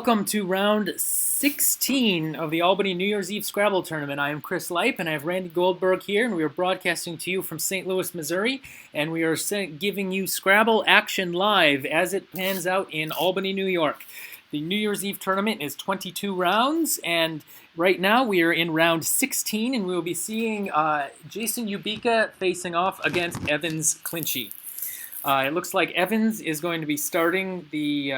Welcome to round 16 of the Albany New Year's Eve Scrabble tournament. I am Chris Leip and I have Randy Goldberg here, and we are broadcasting to you from St. Louis, Missouri, and we are giving you Scrabble action live as it pans out in Albany, New York. The New Year's Eve tournament is 22 rounds, and right now we are in round 16, and we will be seeing Jason Ubika facing off against Evans Clinchy. It looks like Evans is going to be starting the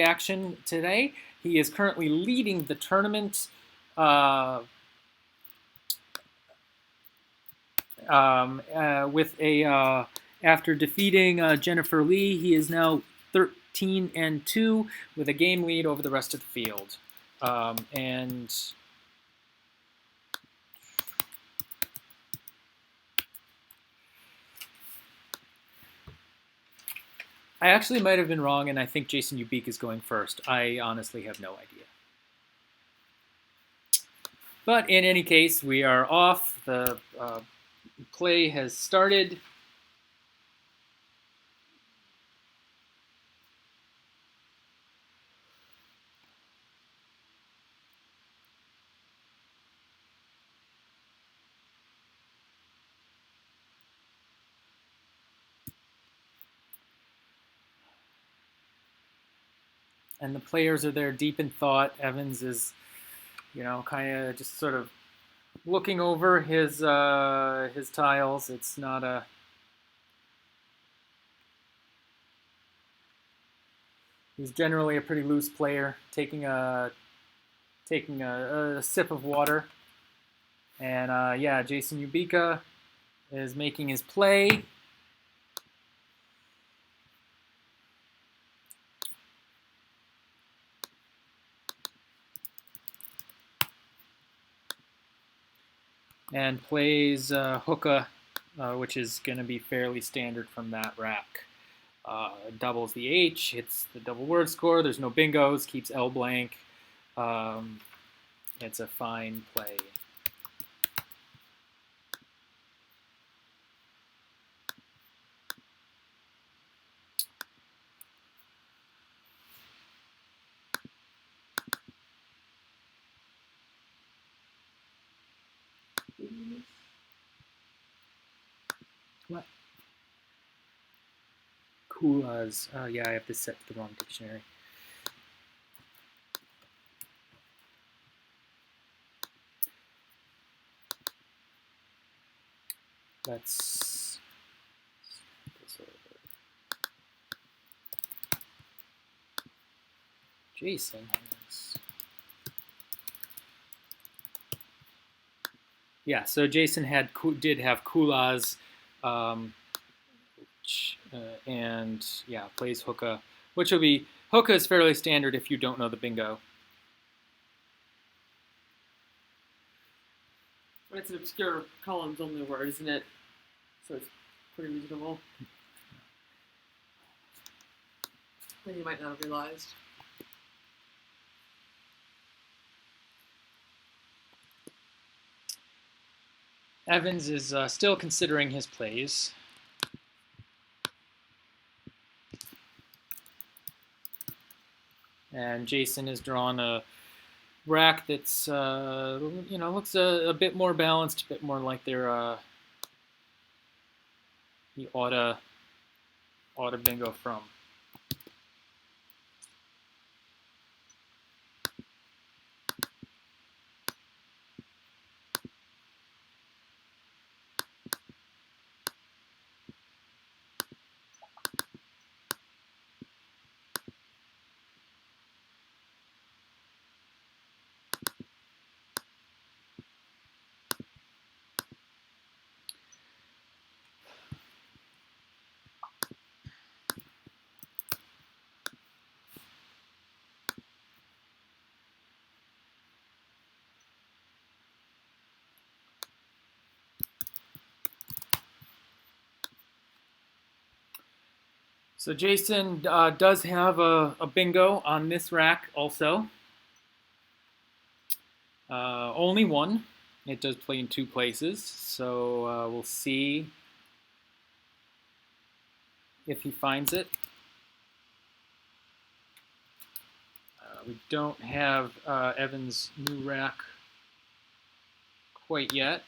action today. He is currently leading the tournament after defeating Jennifer Lee. He is now 13-2 with a game lead over the rest of the field. And I actually might have been wrong, and I think Jason Ubik is going first. I honestly have no idea. But in any case, we are off. The play has started. And the players are there deep in thought. Evans is, kind of just sort of looking over his tiles. It's not a... He's generally a pretty loose player, taking a sip of water. And yeah, Jason Ubika is making his play. And plays hookah, which is going to be fairly standard from that rack. Doubles the H, hits the double word score. There's no bingos, keeps L blank. It's a fine play. What? Kulas. Yeah, I have this set to the wrong dictionary. Let's this over. Jason has... Yeah, so Jason did have Kulas, and yeah, plays hookah, which will be... Hookah is fairly standard if you don't know the bingo. It's an obscure columns only word, isn't it? So it's pretty reasonable. Then you might not have realized. Evans is still considering his plays. And Jason has drawn a rack that's, looks a bit more balanced, a bit more like they're the oughta bingo from. So Jason does have a bingo on this rack also. Only one. It does play in two places, so we'll see if he finds it. We don't have Evan's new rack quite yet,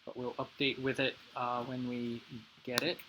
but we'll update with it when we get it.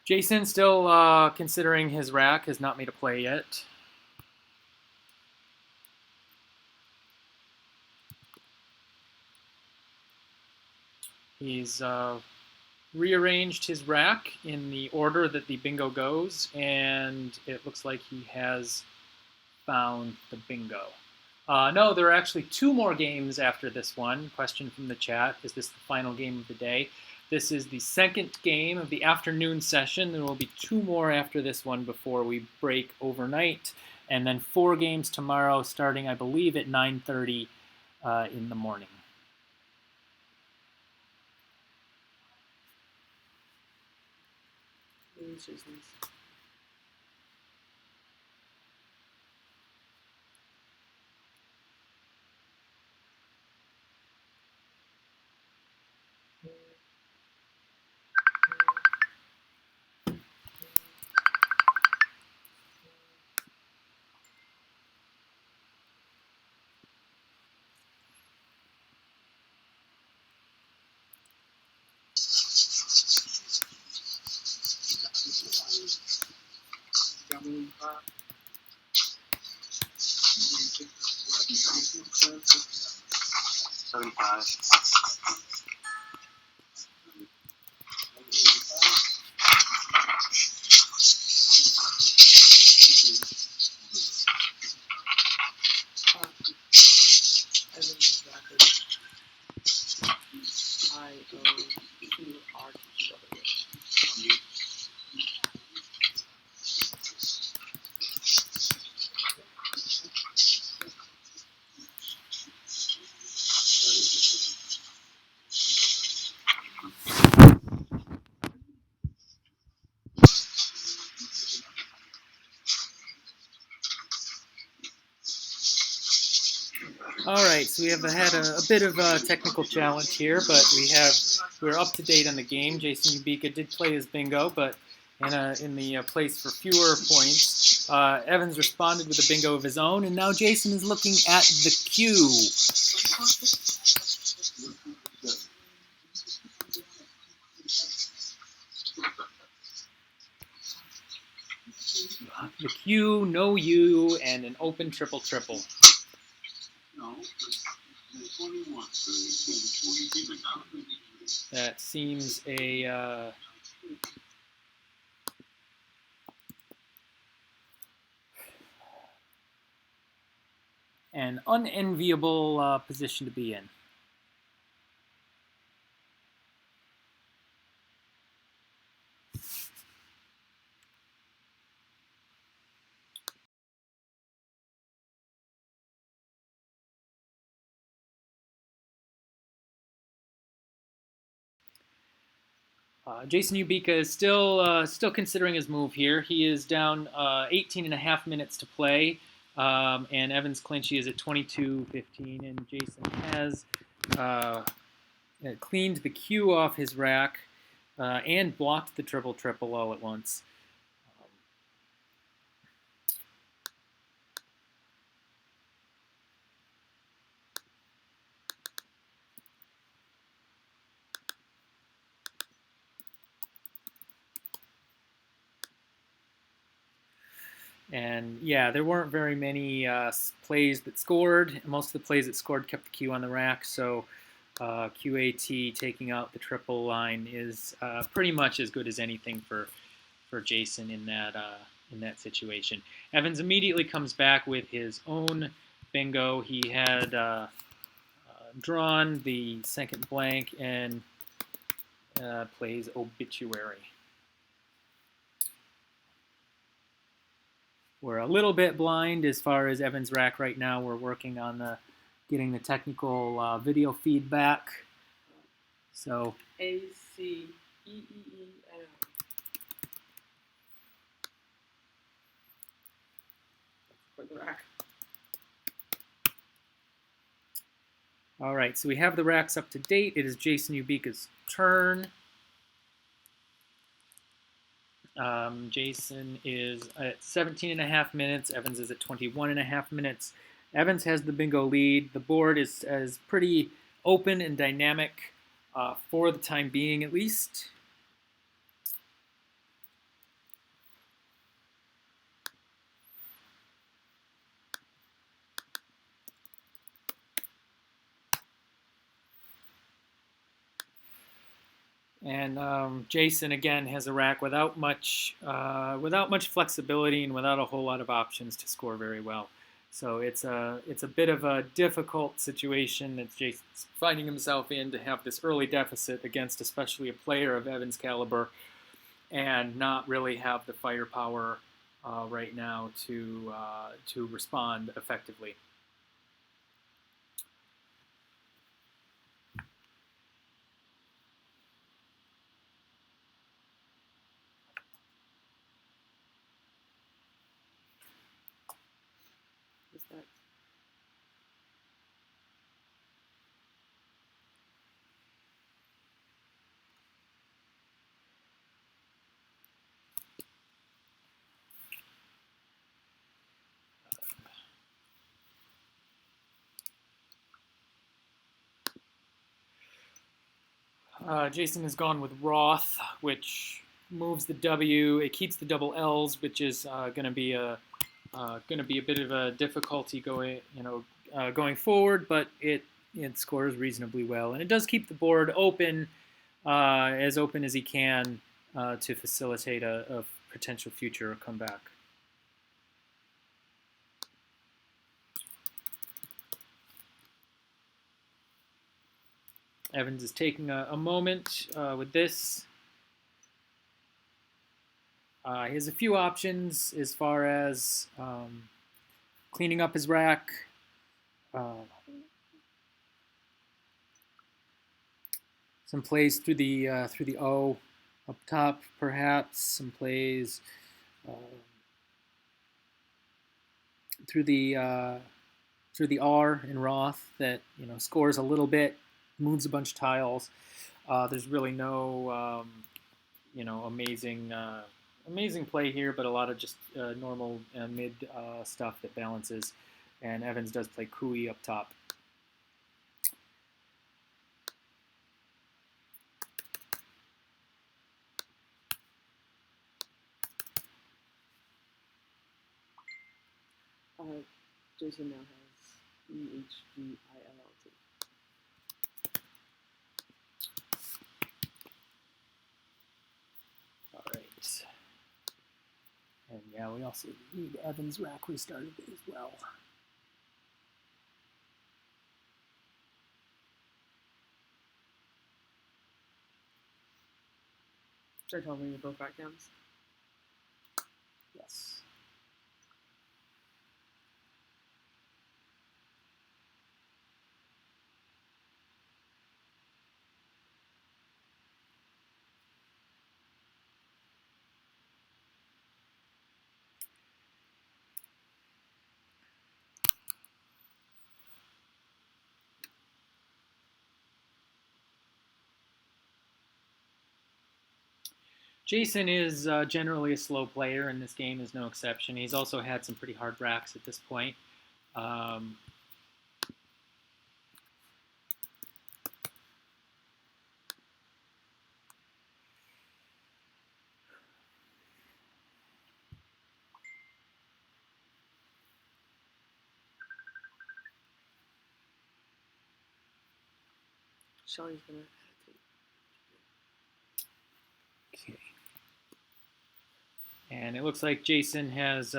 Jason, still considering his rack, has not made a play yet. He's rearranged his rack in the order that the bingo goes, and it looks like he has found the bingo. No, there are actually 2 more games after this one. Question from the chat, is this the final game of the day? This is the second game of the afternoon session. There will be 2 more after this one before we break overnight, and then 4 games tomorrow starting, I believe, at 9:30 in the morning. All right, so we have had a bit of a technical challenge here, but we're up to date on the game. Jason Ubika did play his bingo, but in the place for fewer points. Evans responded with a bingo of his own, and now Jason is looking at the cue. The cue, no you, and an open triple triple. That seems an unenviable position to be in. Jason Ubika is still considering his move here. He is down 18 and a half minutes to play, and Evans Clinchy is at 22-15, and Jason has cleaned the cue off his rack and blocked the triple triple all at once. And yeah, there weren't very many plays that scored. Most of the plays that scored kept the Q on the rack, so QAT taking out the triple line is pretty much as good as anything for Jason in that situation. Evans immediately comes back with his own bingo. He had drawn the second blank and plays Obituary. We're a little bit blind as far as Evans' rack right now. We're working on getting the technical video feedback. So ACEEEN. For the rack. All right, so we have the racks up to date. It is Jason Ubika's turn. Jason is at 17.5 minutes. Evans is at 21.5 minutes. Evans has the bingo lead. The board is pretty open and dynamic for the time being, at least. And Jason again has a rack without much flexibility and without a whole lot of options to score very well. So it's a bit of a difficult situation that Jason's finding himself in, to have this early deficit against especially a player of Evans' caliber, and not really have the firepower right now to respond effectively. Is that Jason has gone with Roth, which moves the W. It keeps the double L's, which is going to be a bit of a difficulty going forward, but it scores reasonably well, and it does keep the board open, as open as he can, to facilitate a potential future comeback. Evans is taking a moment with this. He has a few options as far as cleaning up his rack. Some plays through the O up top, perhaps. Some plays through the R in Roth that scores a little bit, moves a bunch of tiles. There's really no amazing play here, but a lot of just normal mid stuff that balances. And Evans does play Cooey up top. Jason now has EHGILLT. All right. And yeah, we also need Evans' rack restarted as well. Should I tell me both backhands? Yes. Jason is generally a slow player, and this game is no exception. He's also had some pretty hard racks at this point. Shelly's gonna hesitate. Okay. And it looks like Jason has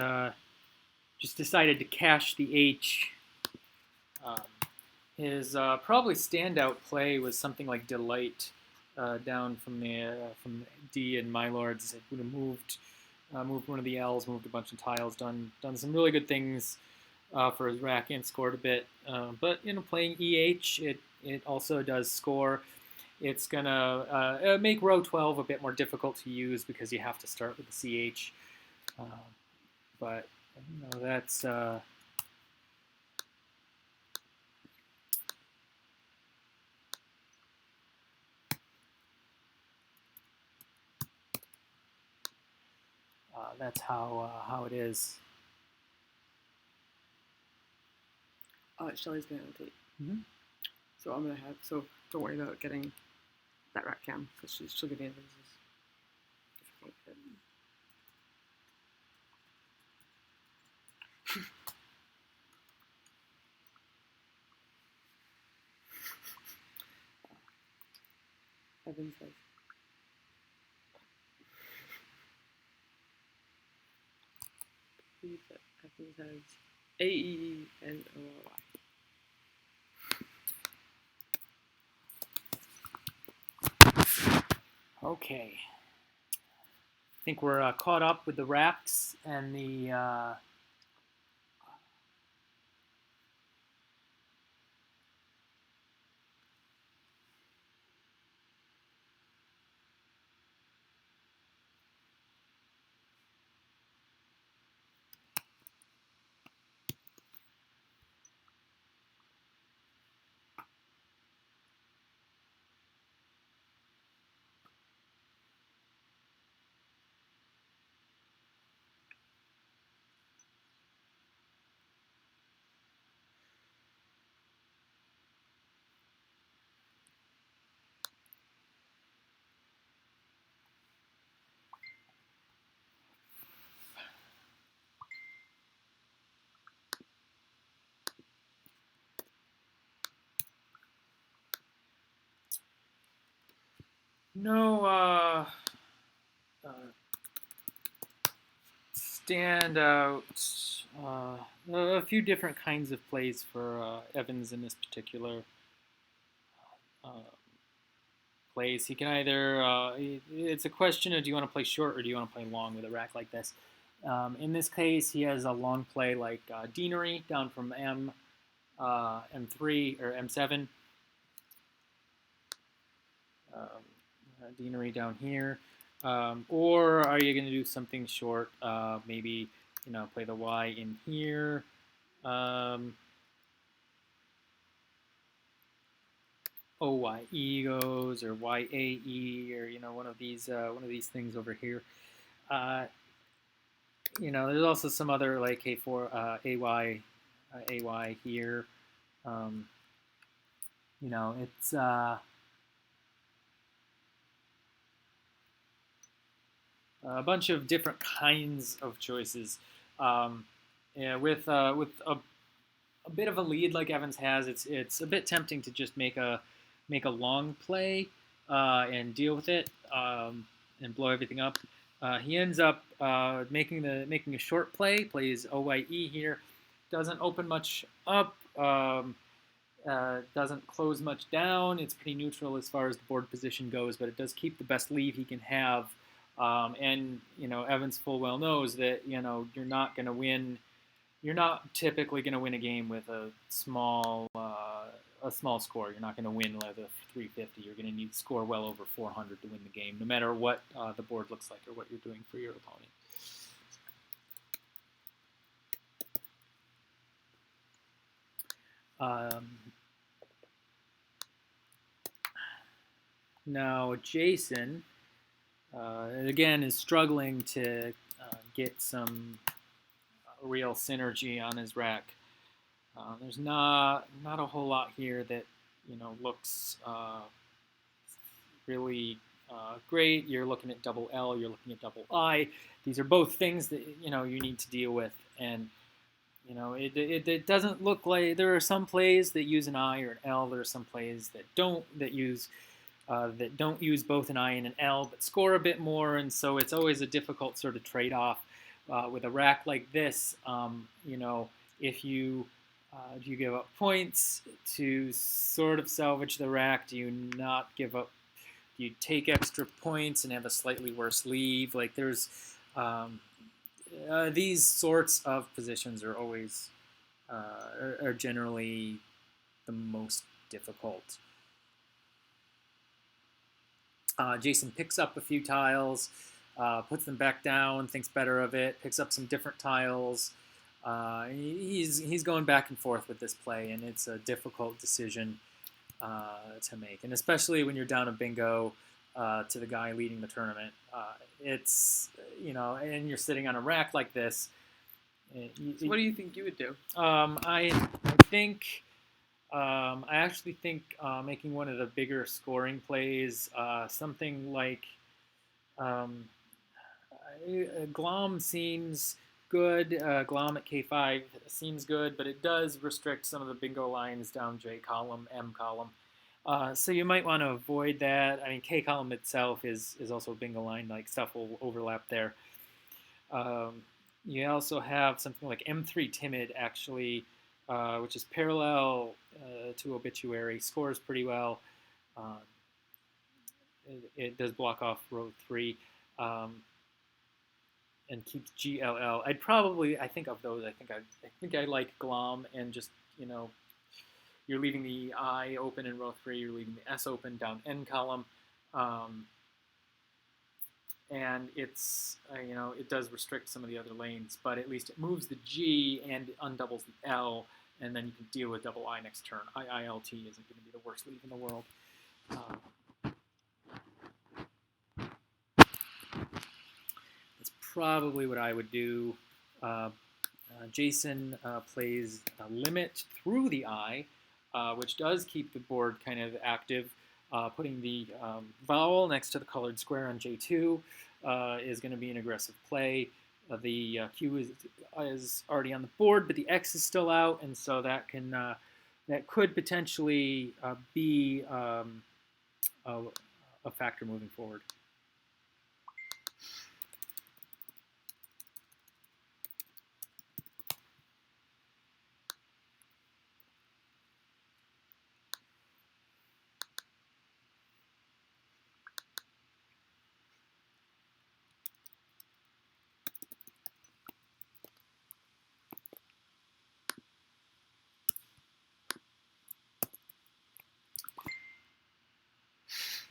just decided to cash the H. Um, his probably standout play was something like Delight down from D and My Lords. It would have moved one of the L's, moved a bunch of tiles, done some really good things for his rack and scored a bit. But playing EH, it also does score. It's gonna make row 12 a bit more difficult to use because you have to start with the CH. But that's that's how it is. Shelly's gonna hesitate. Mm-hmm. So I'm gonna have. So don't worry about getting that rack cam because she'll give me advices. Evan says. Evan says AEENOY. Okay. I think we're caught up with the racks and the no standout. A few different kinds of plays for Evans in this particular uh, plays. He can either, it's a question of do you want to play short or do you want to play long with a rack like this. In this case, he has a long play like Deanery down from M3 or M7. Deanery down here. Or are you going to do something short? Maybe, play the Y in here. OYE goes or YAE or one of these things over here. There's also some other like A4 AY here. It's a bunch of different kinds of choices. With a bit of a lead like Evans has, it's a bit tempting to just make a long play and deal with it and blow everything up. He ends up making a short play, plays OYE here, doesn't open much up, doesn't close much down. It's pretty neutral as far as the board position goes, but it does keep the best lead he can have. And Evans full well knows that you're not going to win. You're not typically going to win a game with a small score. You're not going to win with a 350. You're going to need to score well over 400 to win the game, no matter what the board looks like or what you're doing for your opponent. Now Jason, again, is struggling to get some real synergy on his rack. There's not a whole lot here that looks really great. You're looking at double L. You're looking at double I. These are both things that you need to deal with, and it doesn't look like there are some plays that use an I or an L. There are some plays that don't use both an I and an L, but score a bit more, and so it's always a difficult sort of trade-off with a rack like this. If you give up points to sort of salvage the rack? Do you not give up? Do you take extra points and have a slightly worse leave? Like there's these sorts of positions are always are generally the most difficult. Jason picks up a few tiles, puts them back down, thinks better of it, picks up some different tiles. He's going back and forth with this play, and it's a difficult decision to make, and especially when you're down a bingo to the guy leading the tournament. And you're sitting on a rack like this. So what do you think you would do? I think. I actually think making one of the bigger scoring plays, something like Glom seems good. Glom at K5 seems good, but it does restrict some of the bingo lines down J column, M column. So you might want to avoid that. I mean, K column itself is also a bingo line, like stuff will overlap there. You also have something like M3 Timid, actually, which is parallel to Obituary, scores pretty well. It does block off row 3 and keeps GLL. I think of those, I think I like Glom, and just, you're leaving the I open in row 3, you're leaving the S open down N column. And it's, it does restrict some of the other lanes, but at least it moves the G and undoubles the L, and then you can deal with double I next turn. IILT isn't going to be the worst leave in the world. That's probably what I would do. Jason plays a limit through the I, which does keep the board kind of active. Putting the vowel next to the colored square on J2 is going to be an aggressive play. The Q is already on the board, but the X is still out, and so that could potentially be a factor moving forward.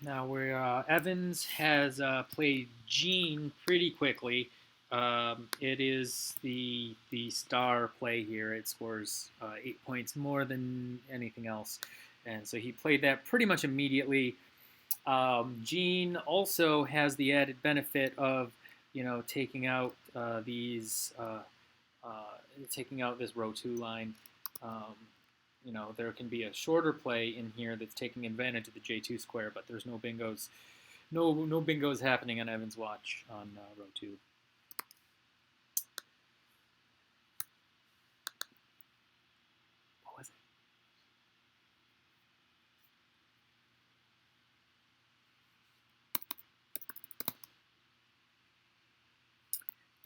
Now, where Evans has played Gene pretty quickly, it is the star play here. It scores 8 points more than anything else, and so he played that pretty much immediately. Gene also has the added benefit of, taking out taking out this row 2 line. There can be a shorter play in here that's taking advantage of the J2 square, but there's no bingos, no bingos happening on Evans' watch on row 2. What was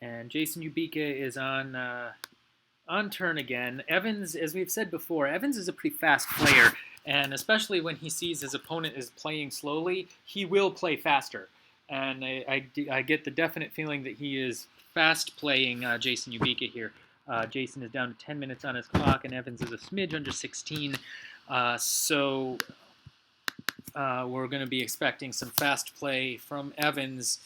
it? And Jason Ubika is on turn again. Evans, as we've said before, Evans is a pretty fast player, and especially when he sees his opponent is playing slowly, he will play faster. And I get the definite feeling that he is fast playing Jason Ubika here. Jason is down to 10 minutes on his clock, and Evans is a smidge under 16. So we're going to be expecting some fast play from Evans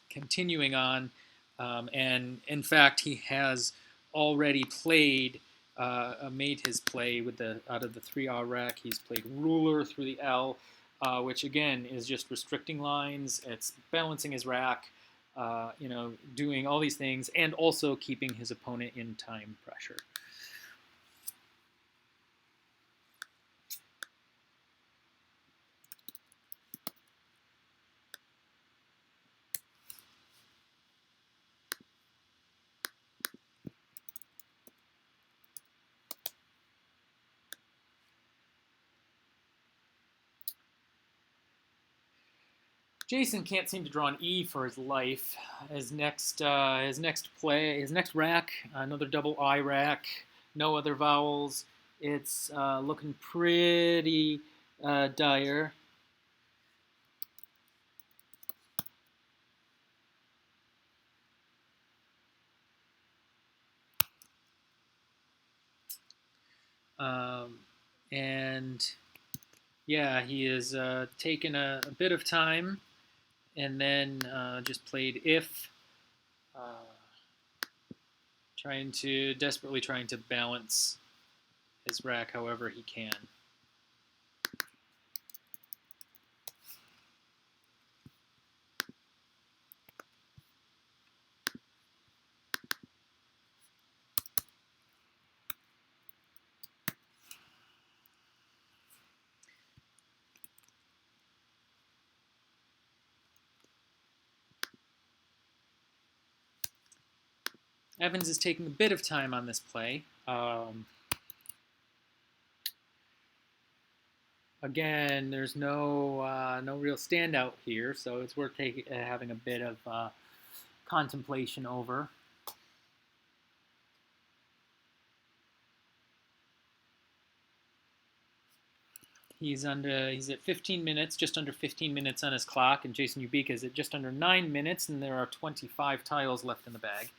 continuing on. And in fact, he has already played, made his play with out of the 3R rack. He's played ruler through the L, which again is just restricting lines. It's balancing his rack, doing all these things, and also keeping his opponent in time pressure. Jason can't seem to draw an E for his life. His next rack, another double I rack, no other vowels. It's looking pretty dire. And yeah, he has taken a bit of time and then just played if, desperately trying to balance his rack however he can. Evans is taking a bit of time on this play. Again, there's no real standout here, so it's worth having a bit of contemplation over. He's at 15 minutes, just under 15 minutes on his clock, and Jason Ubika is at just under 9 minutes, and there are 25 tiles left in the bag.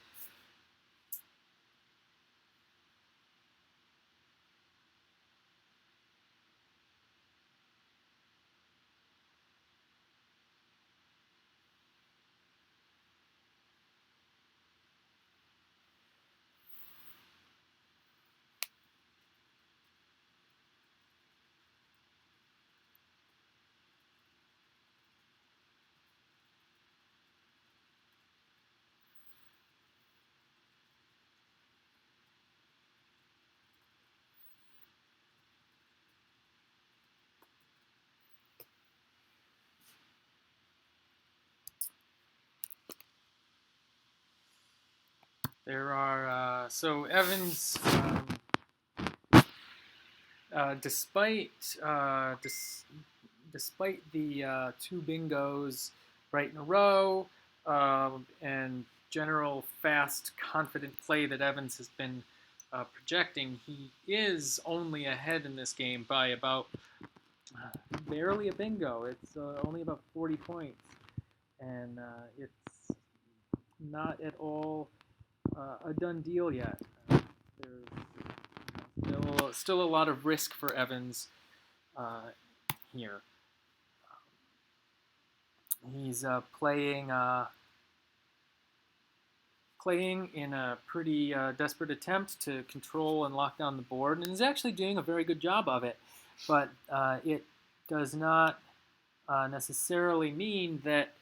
There are so Evans, despite the two bingos right in a row and general fast, confident play that Evans has been projecting, he is only ahead in this game by about barely a bingo. It's only about 40 points, and it's not at all a done deal yet. There's still a lot of risk for Evans here. He's playing in a pretty desperate attempt to control and lock down the board, and is actually doing a very good job of it. But it does not necessarily mean that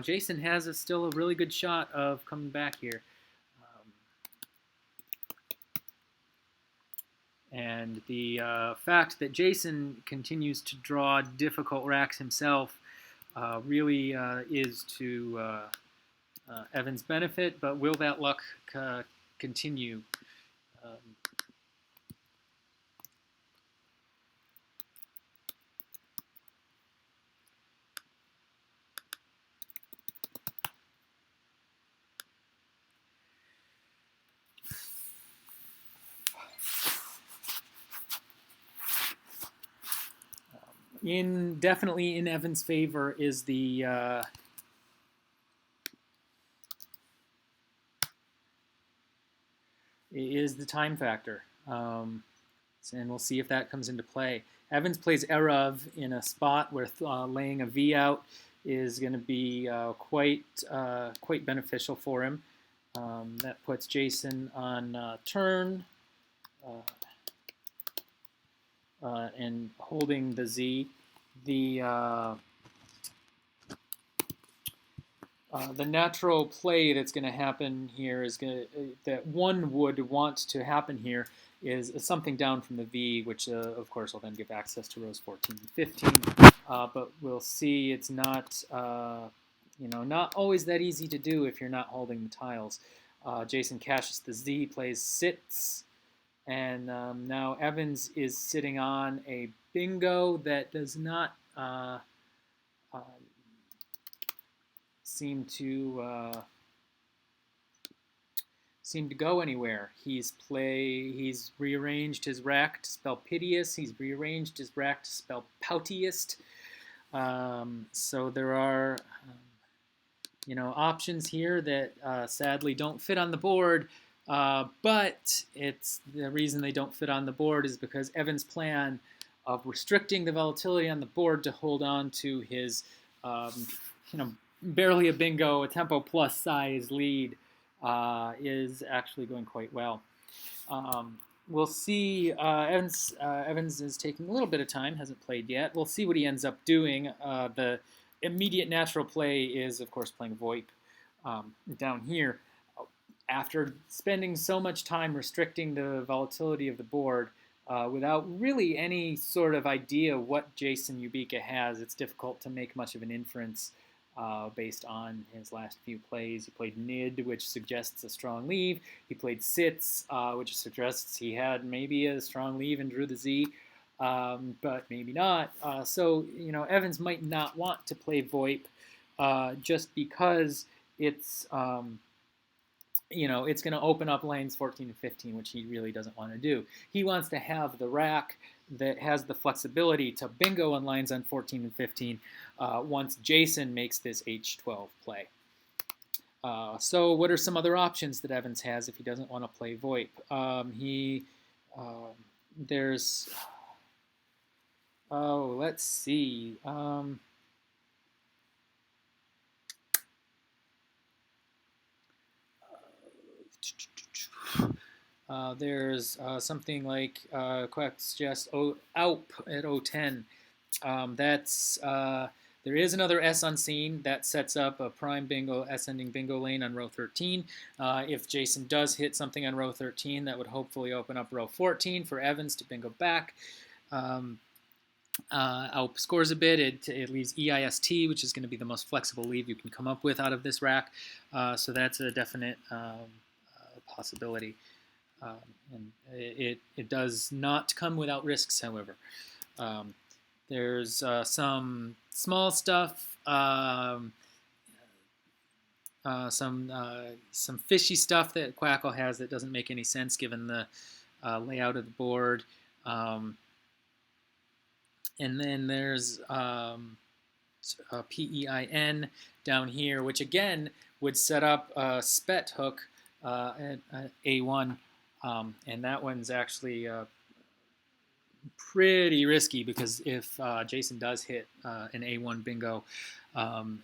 Jason has still a really good shot of coming back here. And the fact that Jason continues to draw difficult racks himself really is to Evans' benefit, but will that luck continue? Definitely in Evans' favor is the time factor, and we'll see if that comes into play. Evans plays Erev in a spot where laying a V out is going to be quite beneficial for him. That puts Jason on turn. And holding the Z, the natural play that's going to happen here that one would want to happen here is something down from the V, which of course will then give access to rows 14 and 15. But we'll see it's not not always that easy to do if you're not holding the tiles. Jason cashes the Z, plays sits. And now Evans is sitting on a bingo that does not seem to go anywhere. He's rearranged his rack to spell piteous. He's rearranged his rack to spell poutiest. So there are options here that sadly don't fit on the board. But the reason they don't fit on the board is because Evan's plan of restricting the volatility on the board to hold on to his, barely a bingo, a tempo plus size lead is actually going quite well. We'll see. Evans is taking a little bit of time, hasn't played yet. We'll see what he ends up doing. The immediate natural play is, of course, playing VoIP down here. After spending so much time restricting the volatility of the board without really any sort of idea what Jason Ubika has, it's difficult to make much of an inference based on his last few plays. He played Nid, which suggests a strong leave. He played Sits, which suggests he had maybe a strong leave and drew the Z, but maybe not. So, Evans might not want to play VoIP just because it's it's going to open up lanes 14 and 15, which he really doesn't want to do. He wants to have the rack that has the flexibility to bingo on lines on 14 and 15 once Jason makes this H12 play. So what are some other options that Evans has if he doesn't want to play VoIP? Let's see. There's something like Quack suggests Alp at 010. There is another S unseen that sets up a prime bingo S-ending bingo lane on row 13. If Jason does hit something on row 13, that would hopefully open up row 14 for Evans to bingo back. Alp scores a bit. It leaves EIST, which is going to be the most flexible leave you can come up with out of this rack. So that's a definite possibility. And it does not come without risks, however. There's some small stuff, some fishy stuff that Quackle has that doesn't make any sense given the layout of the board. And then there's PEIN down here, which again would set up a SPET hook at A1. And that one's actually pretty risky because if Jason does hit an A1 bingo,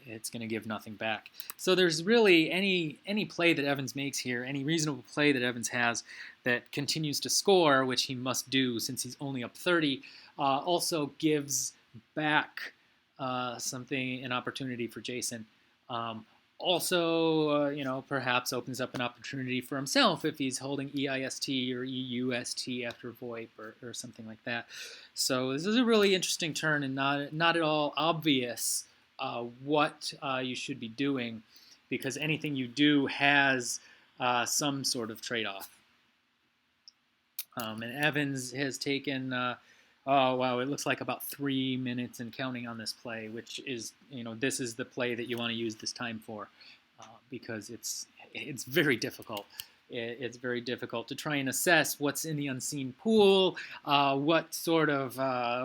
it's going to give nothing back. So there's really any play that Evans makes here, any reasonable play that Evans has that continues to score, which he must do since he's only up 30, also gives back an opportunity for Jason. Also, perhaps opens up an opportunity for himself if he's holding EIST or EUST after VoIP or something like that. So this is a really interesting turn and not at all obvious what you should be doing, because anything you do has some sort of trade-off. And Evans has taken, it looks like about 3 minutes and counting on this play, which is, this is the play that you want to use this time for, because it's very difficult. It's very difficult to try and assess what's in the unseen pool, what sort of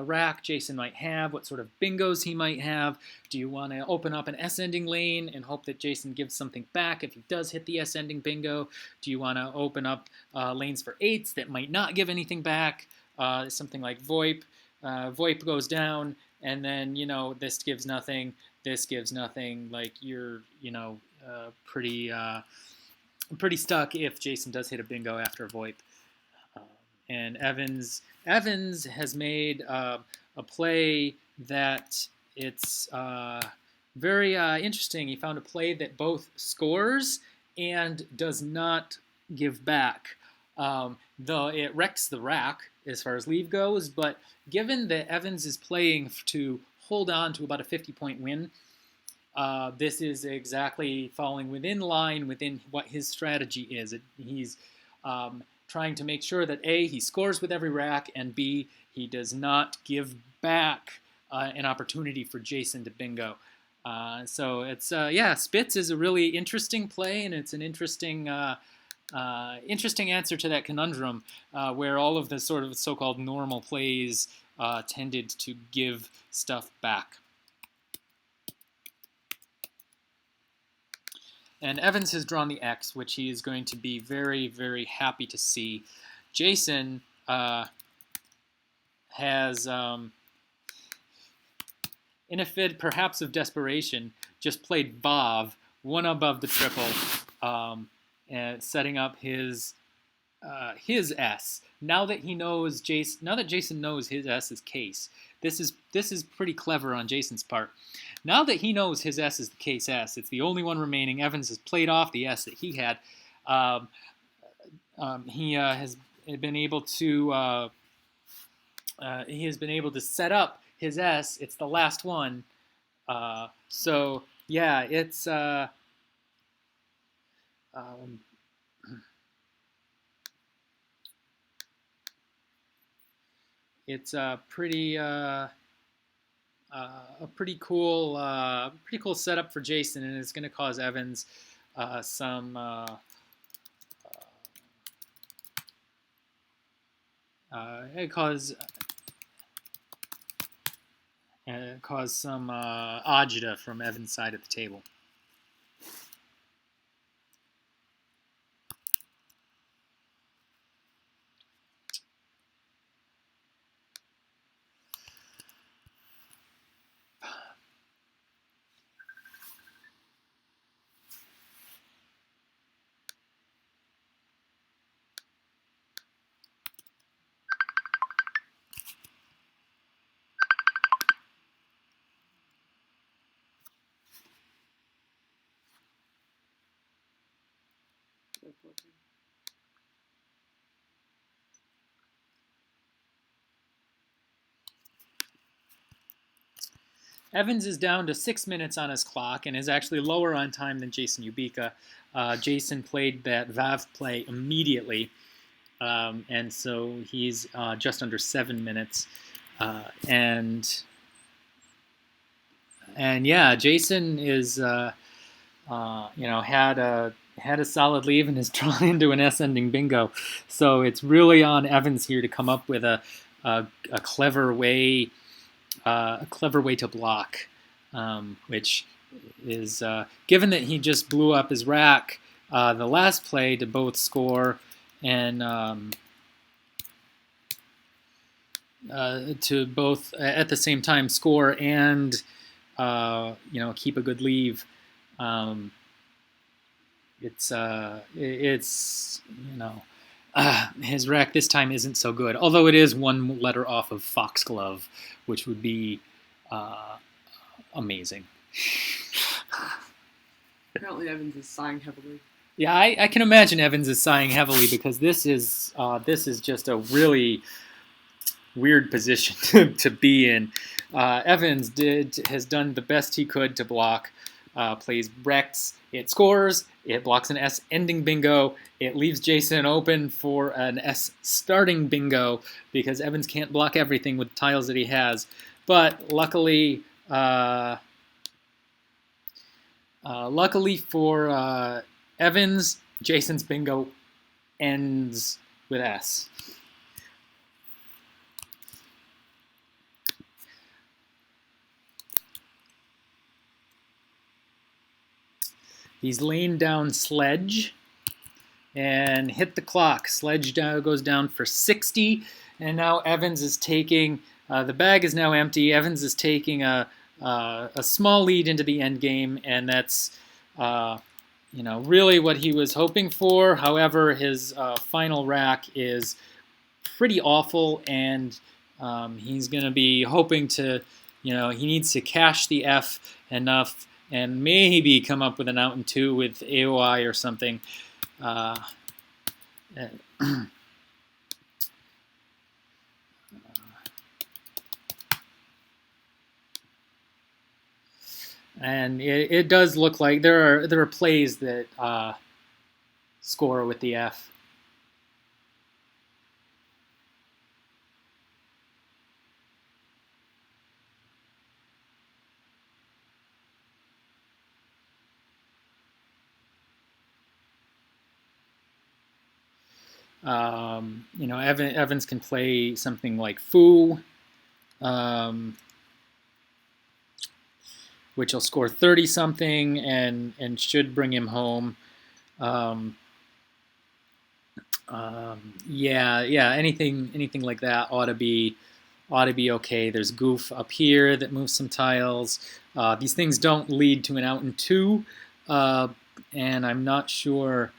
rack Jason might have, what sort of bingos he might have. Do you want to open up an S-ending lane and hope that Jason gives something back if he does hit the S-ending bingo? Do you want to open up lanes for 8s that might not give anything back? Something like VoIP. VoIP goes down, and then, this gives nothing, this gives nothing. Like, you're, pretty stuck if Jason does hit a bingo after VoIP. And Evans has made a play that it's very interesting. He found a play that both scores and does not give back. Though it wrecks the rack as far as leave goes, but given that Evans is playing to hold on to about a 50-point win, this is exactly falling within line within what his strategy is. He's trying to make sure that A, he scores with every rack, and B, he does not give back an opportunity for Jason to bingo. So it's yeah, Spitz is a really interesting play, and it's an interesting answer to that conundrum, where all of the sort of so-called normal plays tended to give stuff back. And Evans has drawn the X, which he is going to be very, very happy to see. Jason has, in a fit perhaps of desperation, just played Vav, one above the triple, and setting up his S. Now that Jason knows his S is case, this is pretty clever on Jason's part. Now that he knows his S is the case S, it's the only one remaining. Evans has played off the S that he had. He has been able to set up his S. It's the last one. So yeah, it's a pretty cool setup for Jason, and it's going to cause Evans some cause some agita from Evans' side of the table. Evans is down to 6 minutes on his clock and is actually lower on time than Jason Ubika. Jason played that Vav play immediately, and so he's just under 7 minutes. And yeah, Jason is had a solid lead and is drawn into an S-ending bingo. So it's really on Evans here to come up with a clever way. A clever way to block, which is given that he just blew up his rack the last play to both score and to both at the same time score and keep a good leave. It's his rack this time isn't so good, although it is one letter off of Foxglove, which would be amazing. Apparently Evans is sighing heavily. Yeah, I can imagine Evans is sighing heavily because this is just a really weird position to be in. Evans has done the best he could to block. Plays Rex, it scores, it blocks an S ending bingo, it leaves Jason open for an S starting bingo because Evans can't block everything with the tiles that he has. But luckily for Evans, Jason's bingo ends with S. He's laying down Sledge and hit the clock. Sledge goes down for 60, and now Evans is taking, the bag is now empty. Evans is taking a small lead into the end game, and that's really what he was hoping for. However, his final rack is pretty awful, and he's going to be hoping to, he needs to cash the F enough and maybe come up with an out and two with AOI or something. And it does look like there are plays that score with the F. Evans can play something like foo, which will score 30 something and should bring him home. Um, yeah, anything like that ought to be okay. There's goof up here that moves some tiles. These things don't lead to an out and two, and I'm not sure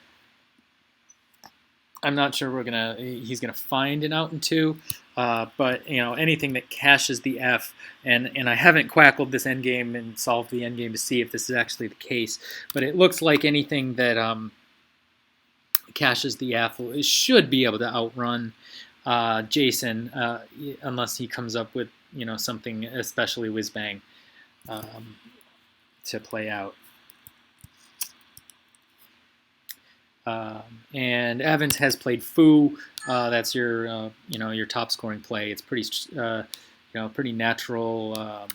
he's gonna find an out and two. But anything that caches the F, and I haven't quackled this endgame and solved the endgame to see if this is actually the case, but it looks like anything that caches the F should be able to outrun Jason, unless he comes up with something especially whiz bang to play out. And Evans has played foo. That's your your top scoring play. It's pretty pretty natural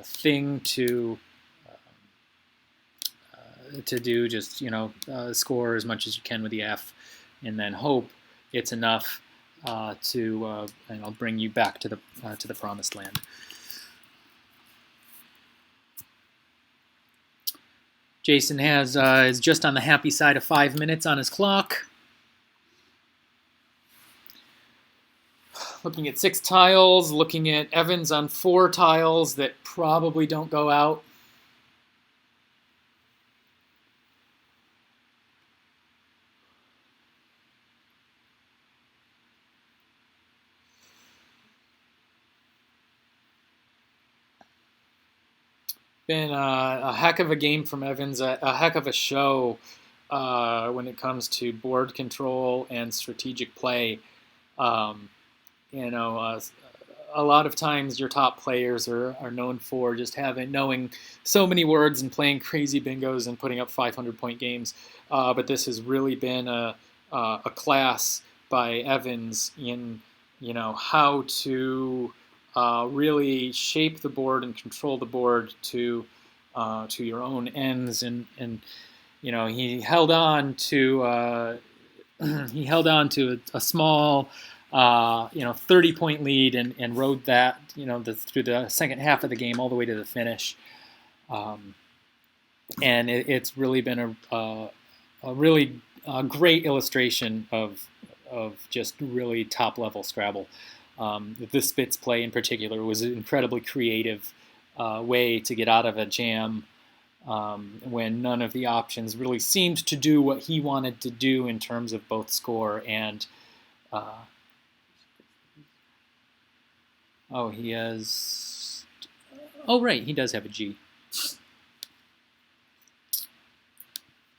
thing to do. Just score as much as you can with the F, and then hope it's enough to bring you back to the promised land. Jason is just on the happy side of 5 minutes on his clock. Looking at 6 tiles, looking at Evans on 4 tiles that probably don't go out. Been a heck of a game from Evans, a heck of a show when it comes to board control and strategic play. A lot of times your top players are known for just knowing so many words and playing crazy bingos and putting up 500-point games. But this has really been a class by Evans in how to really shape the board and control the board to your own ends, and he held on to a small 30-point lead and rode that through the second half of the game all the way to the finish, and it's really been a really great illustration of just really top level Scrabble. The Spitz play in particular was an incredibly creative way to get out of a jam when none of the options really seemed to do what he wanted to do in terms of both score and he has... Oh, right, he does have a G. There's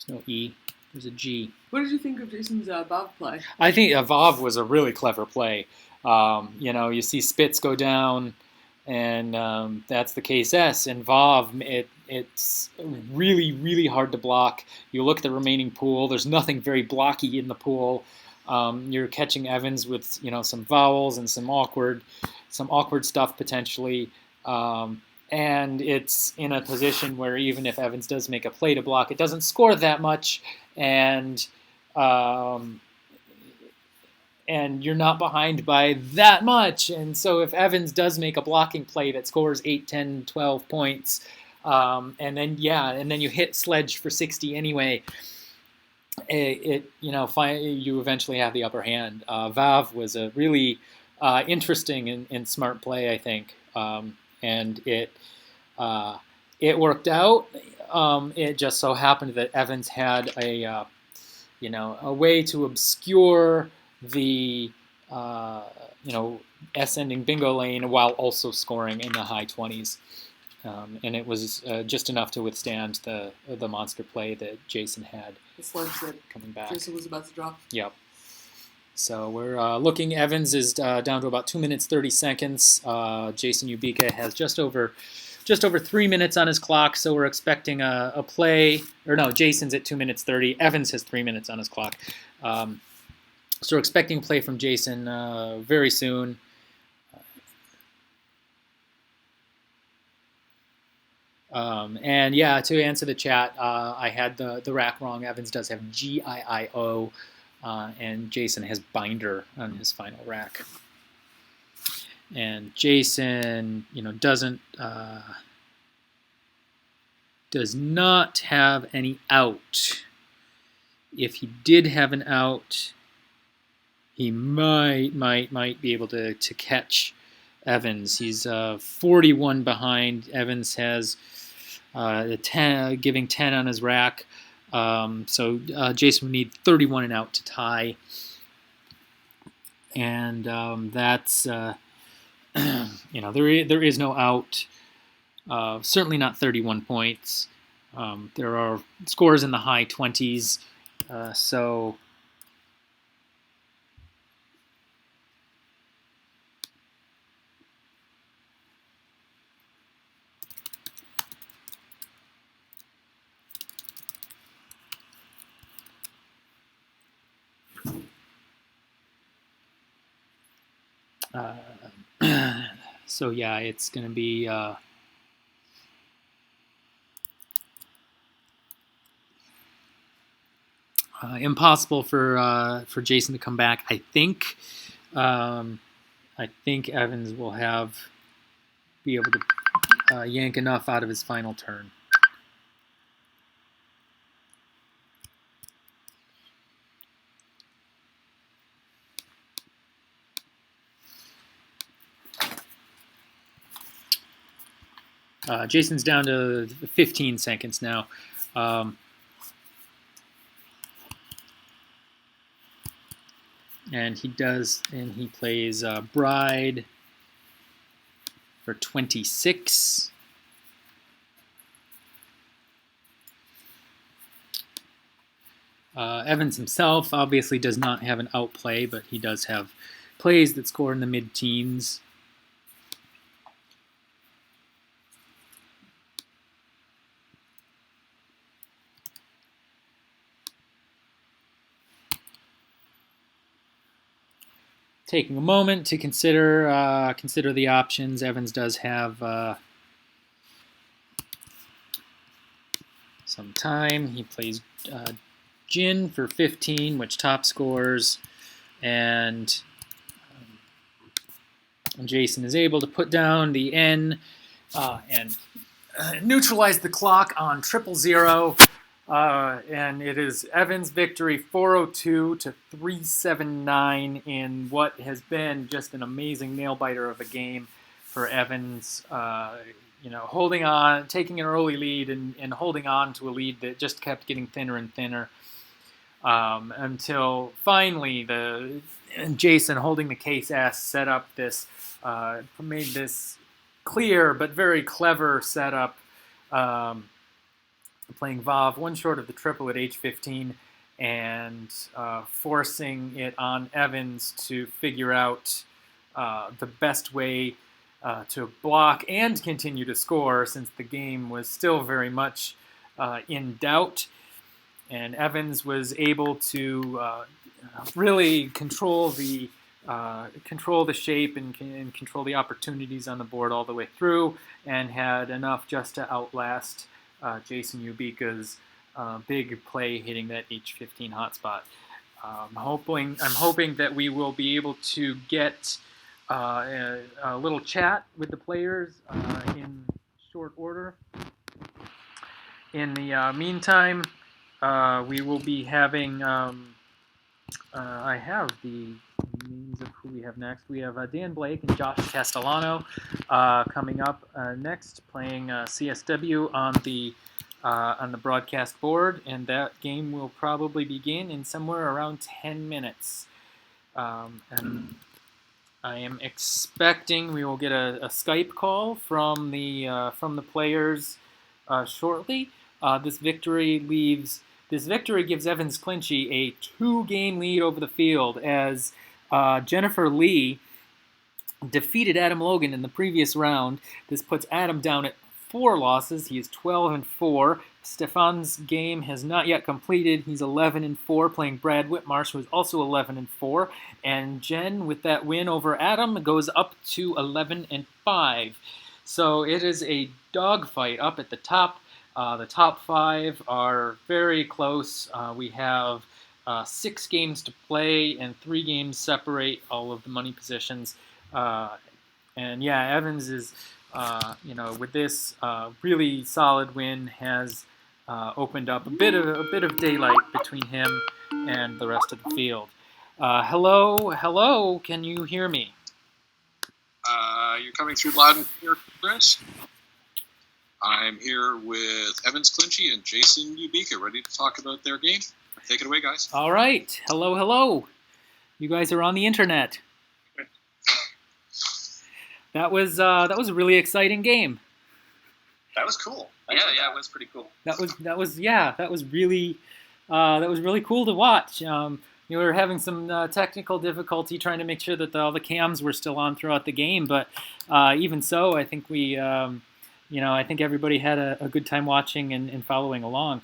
no E. There's a G. What did you think of Jason's Vav play? I think Vav was a really clever play. You see Spitz go down, and that's the case S. And Vav, it's really, really hard to block. You look at the remaining pool. There's nothing very blocky in the pool. You're catching Evans with some vowels and some awkward stuff potentially. And it's in a position where even if Evans does make a play to block, it doesn't score that much, and you're not behind by that much. And so if Evans does make a blocking play that scores 8, 10, 12 points, and then you hit Sledge for 60 anyway, you eventually have the upper hand. Vav was a really interesting and smart play, I think. And it worked out. It just so happened that Evans had a way to obscure the S-ending bingo lane while also scoring in the high 20s, and it was just enough to withstand the monster play that Jason had. The sledge that coming back. Jason was about to drop. Yep. So we're looking. Evans is down to about 2 minutes 30 seconds. Jason Ubika has just over 3 minutes on his clock. So we're expecting a play. Or no, Jason's at 2 minutes 30. Evans has 3 minutes on his clock. So we're expecting a play from Jason very soon. And yeah, to answer the chat, I had the rack wrong. Evans does have GIIO. and Jason has binder on his final rack. And Jason, does not have any out. If he did have an out, he might be able to catch Evans. He's 41 behind. Evans has giving 10 on his rack. So Jason would need 31 and out to tie. And that's, there is no out. Certainly not 31 points. There are scores in the high 20s. So so yeah, it's going to be impossible for Jason to come back. I think Evans will be able to yank enough out of his final turn. Jason's down to 15 seconds now. And he plays Bride for 26. Evans himself obviously does not have an outplay, but he does have plays that score in the mid-teens. Taking a moment to consider the options. Evans does have some time. He plays Jin for 15, which top scores, and Jason is able to put down the N and neutralize the clock on 000. And it is Evans' victory, 402 to 379, in what has been just an amazing nail-biter of a game for Evans. Holding on, taking an early lead, and holding on to a lead that just kept getting thinner and thinner until finally Jason, holding the case S, set up this, made this clear but very clever setup. Playing Vav one short of the triple at H15 and forcing it on Evans to figure out the best way to block and continue to score, since the game was still very much in doubt. And Evans was able to really control the shape and control the opportunities on the board all the way through, and had enough just to outlast Jason Ubika's big play hitting that H15 hotspot. I'm hoping that we will be able to get a little chat with the players in short order. In the meantime, we will be having. I have the names of who we have next. We have Dan Blake and Josh Castellano coming up next, playing CSW on the broadcast board, and that game will probably begin in somewhere around 10 minutes. And I am expecting we will get a Skype call from the players shortly. This victory gives Evans Clinchey a 2-game lead over the field, as Jennifer Lee defeated Adam Logan in the previous round. This puts Adam down at 4 losses. He is 12-4. Stefan's game has not yet completed. He's 11-4, playing Brad Whitmarsh, who is also 11-4. And Jen, with that win over Adam, goes up to 11-5. So it is a dogfight up at the top. The top 5 are very close. We have 6 games to play, and 3 games separate all of the money positions. And yeah, Evans is, with this really solid win, has opened up a bit of daylight between him and the rest of the field. Hello, can you hear me? You're coming through loud and clear, Chris. I'm here with Evans Clinchy and Jason Ubika, ready to talk about their game. Take it away, guys. All right. Hello. You guys are on the internet. That was a really exciting game. That was cool. Yeah, it was pretty cool. That was really cool to watch. We were having some technical difficulty trying to make sure that all the cams were still on throughout the game, but even so, I think I think everybody had a good time watching and following along.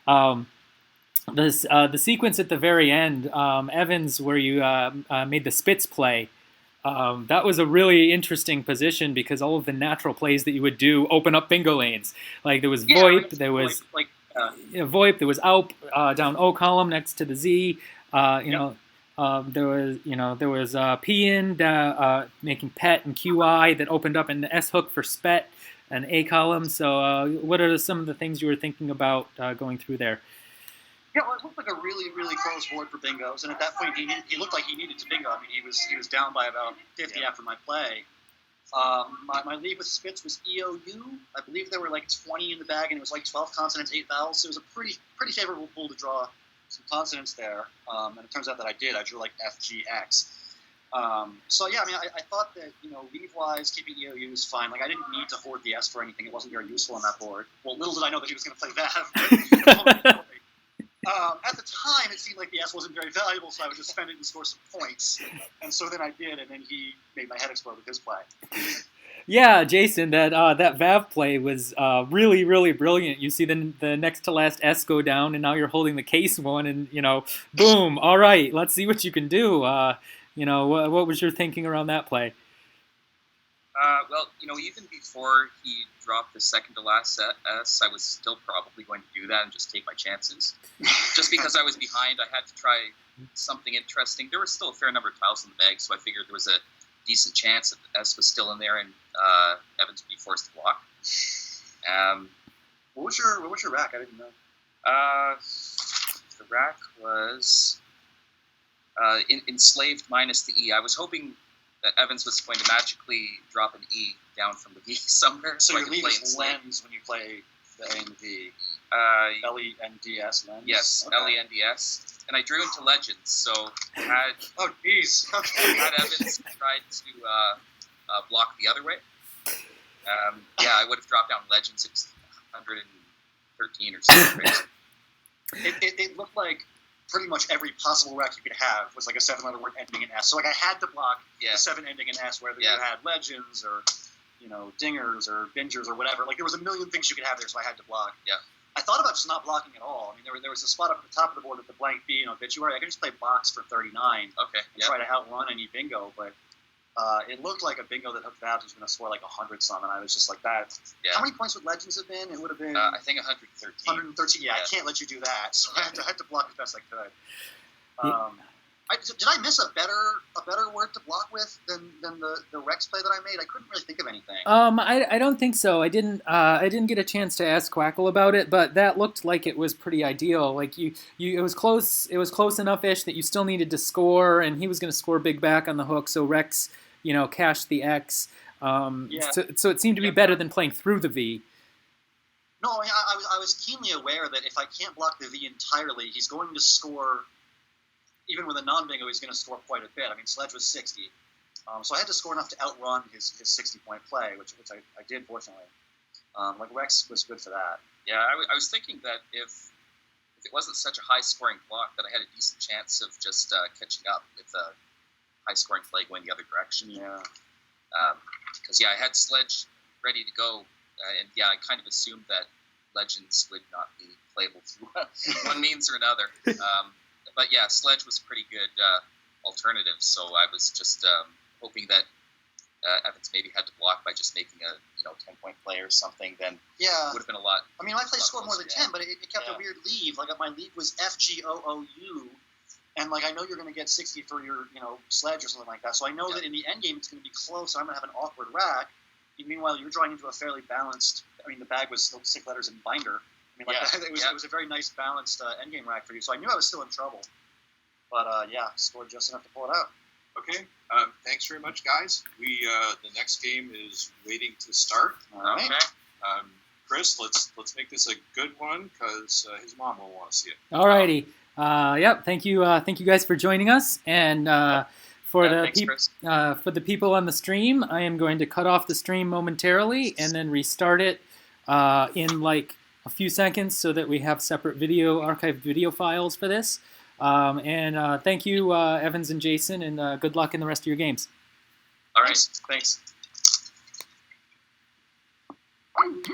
The sequence at the very end, Evans, where you made the Spitz play, that was a really interesting position because all of the natural plays that you would do open up bingo lanes. Like there was VoIP, there was VoIP, there was Alp down O column next to the Z. There was P in making PET and QI that opened up in the S hook for SPET and A column. So what are some of the things you were thinking about going through there? Yeah, well, it looked like a really, really close board for bingos, and at that point, he looked like he needed to bingo. I mean, he was down by about 50 after my play. My lead with Spitz was EOU. I believe there were like 20 in the bag, and it was like 12 consonants, 8 vowels. So it was a pretty favorable pool to draw some consonants there. And it turns out that I did. I drew like FGX. So yeah, I mean, I thought that lead-wise, keeping EOU is fine. Like I didn't need to hoard the S for anything. It wasn't very useful on that board. Well, little did I know that he was going to play that. At the time, it seemed like the S wasn't very valuable, so I would just spend it and score some points. And so then I did, and then he made my head explode with his play. Yeah, Jason, that Vav play was really, really brilliant. You see the next to last S go down, and now you're holding the case one, and boom! All right, let's see what you can do. What was your thinking around that play? Well, even before he dropped the second to last S, I was still probably going to do that and just take my chances. Just because I was behind, I had to try something interesting. There was still a fair number of tiles in the bag, so I figured there was a decent chance that the S was still in there and Evans would be forced to block. What was your rack? I didn't know. The rack was enslaved minus the E. I was hoping that Evans was going to magically drop an E down from the V somewhere. So your lead is lens when you play the A and the V. L-E-N-D-S, lens? Yes, okay. L-E-N-D-S. And I drew into Legends, so had... Oh, geez. Okay. Had Evans tried to block the other way. I would have dropped down Legends. It was 113 or something. It looked like pretty much every possible rack you could have was like a 7-letter word ending in S. So like I had to block the 7 ending in S, whether you had Legends or dingers or bingers or whatever. Like there was a million things you could have there, so I had to block. Yeah. I thought about just not blocking at all. I mean, there was a spot up at the top of the board with the blank B and obituary. I could just play box for 39 and try to outrun any bingo, but it looked like a bingo that Hook Vabs was going to score like 100 some, and I was just like that. Yeah. How many points would Legends have been? It would have been... I think 113. 113, yeah. I can't let you do that, so I had to block as best I could. Did I miss a better word to block with than the Rex play that I made? I couldn't really think of anything. I don't think so. I didn't get a chance to ask Quackle about it, but that looked like it was pretty ideal. Like it was close enough-ish that you still needed to score, and he was going to score big back on the hook, so Rex, cashed the X. So it seemed to be better than playing through the V. No, I was keenly aware that if I can't block the V entirely, he's going to score. Even with a non-bingo, he's going to score quite a bit. I mean, Sledge was 60. So I had to score enough to outrun his 60-point play, which I did, fortunately. Rex was good for that. Yeah, I was thinking that if it wasn't such a high-scoring block, that I had a decent chance of just catching up with a high-scoring play going the other direction. Yeah. Because, I had Sledge ready to go, and, I kind of assumed that Legends would not be playable through one means or another. But Sledge was pretty good alternative, so I was just hoping that Evans maybe had to block by just making a 10-point play or something. Then it would have been a lot. I mean, my play scored more than 10, but it kept a weird lead. Like my lead was FGOOU, And like I know you're going to get 60 for your sledge or something like that. So I know that in the end game it's going to be close. I'm going to have an awkward rack. And meanwhile, you're drawing into a fairly balanced. I mean, the bag was still 6 letters in binder. I mean, it was a very nice balanced end game rack for you. So I knew I was still in trouble. But scored just enough to pull it out. Okay. Thanks very much, guys. We the next game is waiting to start. All right. Okay. Chris, let's make this a good one because his mom will want to see it. Alrighty. Thank you guys for joining us. And for the people on the stream, I am going to cut off the stream momentarily and then restart it in like a few seconds so that we have separate archived video files for this. Thank you, Evans and Jason, and good luck in the rest of your games. All right. Thanks.